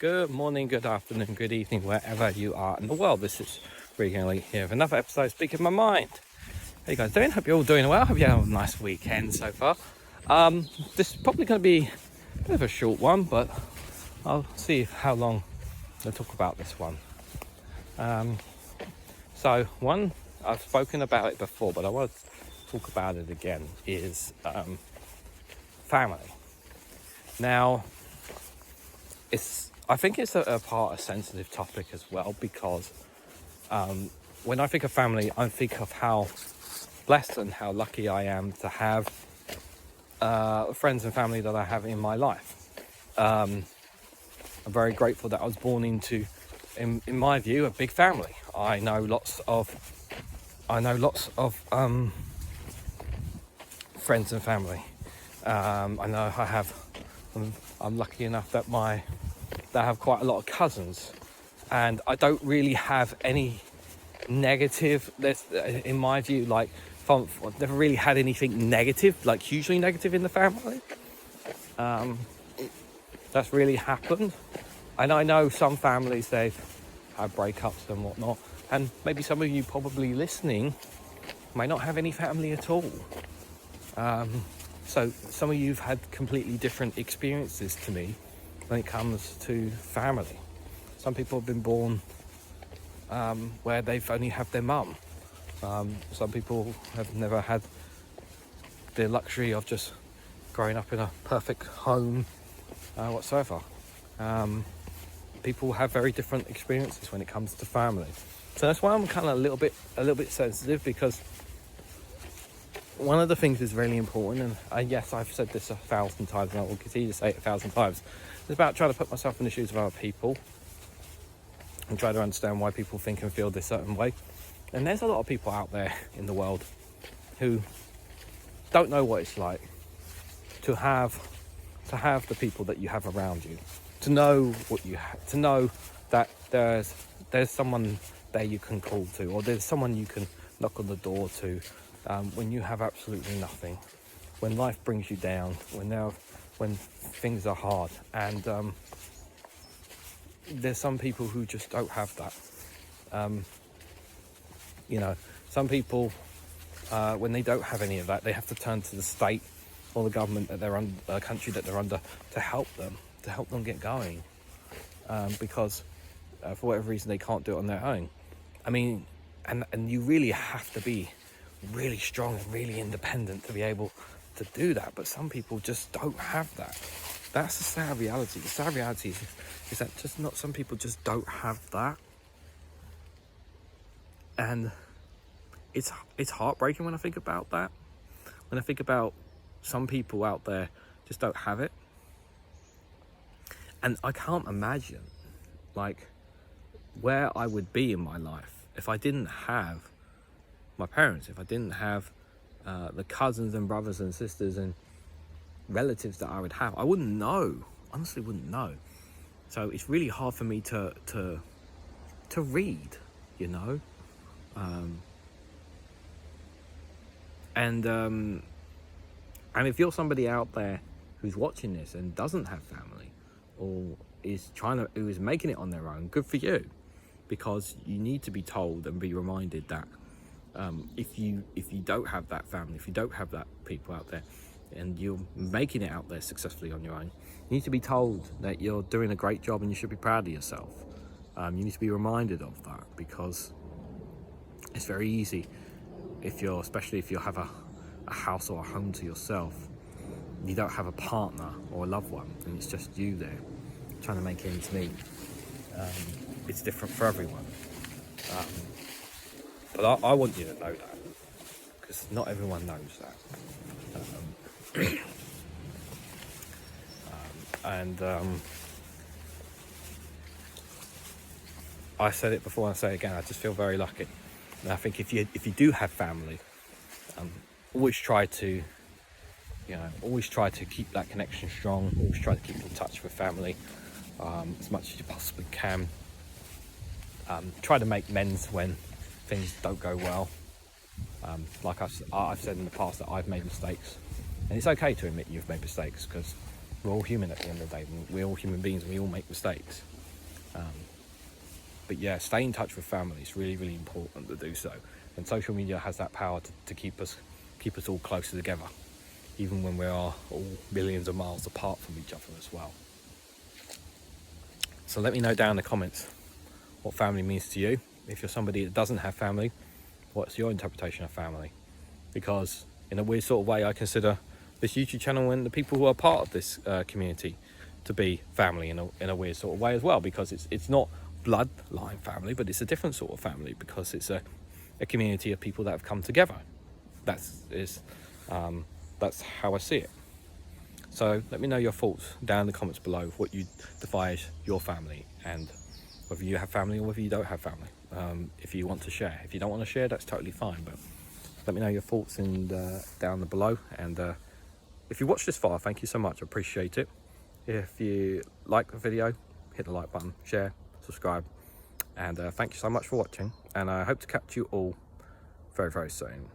Good morning, good afternoon, good evening, wherever you are in the world. This is Regan here with another episode Speaking My Mind. How you guys doing? Hope you're all doing well. Hope you have a nice weekend so far. This is probably going to be a bit of a short one, but I'll see how long I'll talk about this one. So one, I've spoken about it before, but I want to talk about it again, is family. Now, I think it's a sensitive topic as well, because when I think of family, I think of how blessed and how lucky I am to have friends and family that I have in my life. I'm very grateful that I was born into, in my view, a big family. I know lots of friends and family. I know I'm lucky enough that I have quite a lot of cousins, and I don't really have any negative. In my view, I've never really had anything negative, like hugely negative in the family. That's really happened, and I know some families, they've had breakups and whatnot, and maybe some of you probably listening may not have any family at all. So some of you've had completely different experiences to me when it comes to family. Some people have been born where they've only had their mum. Some people have never had the luxury of just growing up in a perfect home whatsoever. People have very different experiences when it comes to family. So that's why I'm kind of a little bit sensitive, because one of the things is really important, and yes, I've said this 1,000 times, and I will continue to say it 1,000 times. It's about trying to put myself in the shoes of other people and try to understand why people think and feel this certain way. And there's a lot of people out there in the world who don't know what it's like to have the people that you have around you, to know what you have, to know that there's someone there you can call to, or there's someone you can knock on the door to when you have absolutely nothing, when life brings you down, when things are hard. And there's some people who just don't have that. Some people, when they don't have any of that, they have to turn to the state or the government that they're under, country that they're under, to help them get going, because for whatever reason they can't do it on their own. I mean, and you really have to be really strong and really independent to be able to do that, but some people just don't have that. That's the sad reality. The sad reality is that some people just don't have that, and it's heartbreaking when I think about that. When I think about some people out there just don't have it, and I can't imagine where I would be in my life if I didn't have my parents, if I didn't have the cousins and brothers and sisters and relatives that I would have. I wouldn't know. Honestly, wouldn't know. So it's really hard for me to read, and if you're somebody out there who's watching this and doesn't have family, or who is making it on their own, good for you, because you need to be told and be reminded that if you don't have that family, if you don't have that people out there, and you're making it out there successfully on your own, you need to be told that you're doing a great job and you should be proud of yourself. You need to be reminded of that, because it's very easy especially if you have a house or a home to yourself, you don't have a partner or a loved one, and it's just you there trying to make ends meet. It's different for everyone. But I want you to know that, because not everyone knows that. I said it before and I say it again, I just feel very lucky. And I think if you do have family, always try to keep that connection strong. Always try to keep in touch with family as much as you possibly can. Try to make amends when things don't go well. Like I've said in the past, that I've made mistakes, and it's okay to admit you've made mistakes, because we're all human at the end of the day. We're all human beings and we all make mistakes. But yeah, stay in touch with family. It's really, really important to do so. And social media has that power to keep us all closer together, even when we are all millions of miles apart from each other as well. So let me know down in the comments what family means to you. If you're somebody that doesn't have family, what's your interpretation of family? Because in a weird sort of way, I consider this YouTube channel and the people who are part of this community to be family in a weird sort of way as well, because it's not bloodline family, but it's a different sort of family, because it's a community of people that have come together. That's how I see it. So let me know your thoughts down in the comments below, what you define as your family, and whether you have family or whether you don't have family. If you want to share. If you don't want to share, that's totally fine, but let me know your thoughts down below. And if you watched this far, thank you so much. I appreciate it. If you like the video, hit the like button, share, subscribe, and thank you so much for watching, and I hope to catch you all very, very soon.